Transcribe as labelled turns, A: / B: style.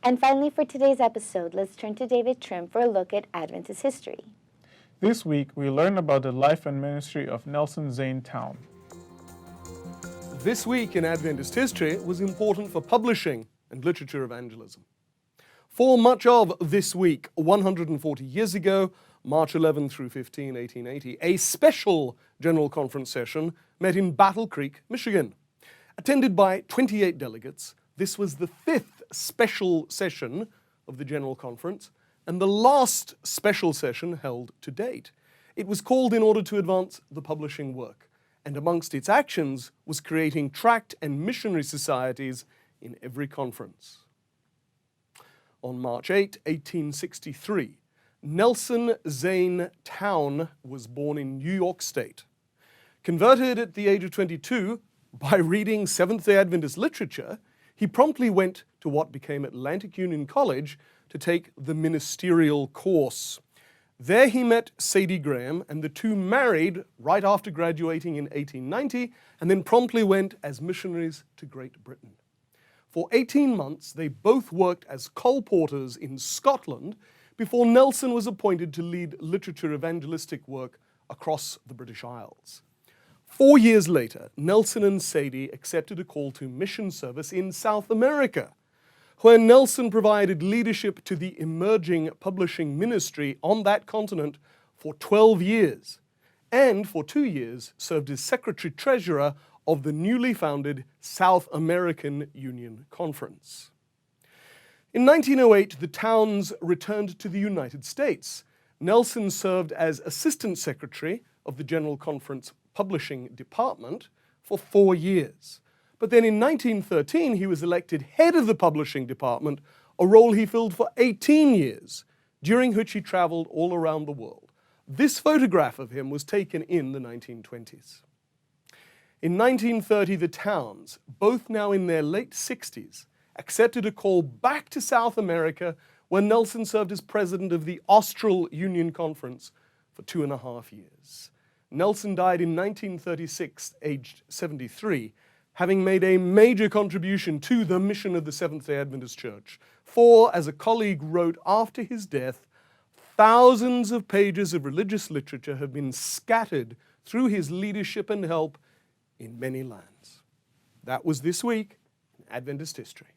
A: And finally, for today's episode, let's turn to David Trim for a look at Adventist history.
B: This week, we learn about the life and ministry of Nelson Zane Towne.
C: This week in Adventist history was important for publishing and literature evangelism. For much of this week, 140 years ago, March 11 through 15, 1880, a special General Conference session met in Battle Creek, Michigan. Attended by 28 delegates, this was the fifth special session of the General Conference and the last special session held to date. It was called in order to advance the publishing work, and amongst its actions was creating tract and missionary societies in every conference. On March 8, 1863, Nelson Zane Towne was born in New York State. Converted at the age of 22 by reading Seventh-day Adventist literature, he promptly went to what became Atlantic Union College to take the ministerial course. There he met Sadie Graham, and the two married right after graduating in 1890, and then promptly went as missionaries to Great Britain. For 18 months, they both worked as colporteurs in Scotland before Nelson was appointed to lead literature evangelistic work across the British Isles. 4 years later, Nelson and Sadie accepted a call to mission service in South America, where Nelson provided leadership to the emerging publishing ministry on that continent for 12 years, and for 2 years served as secretary-treasurer of the newly founded South American Union Conference. In 1908, the Townes returned to the United States. Nelson served as assistant secretary of the General Conference Publishing Department for 4 years. But then in 1913, he was elected head of the publishing department, a role he filled for 18 years, during which he traveled all around the world. This photograph of him was taken in the 1920s. In 1930, the Townes, both now in their late 60s, accepted a call back to South America, where Nelson served as president of the Austral Union Conference for 2.5 years. Nelson died in 1936, aged 73, having made a major contribution to the mission of the Seventh-day Adventist Church. For, as a colleague wrote after his death, thousands of pages of religious literature have been scattered through his leadership and help in many lands. That was this week in Adventist history.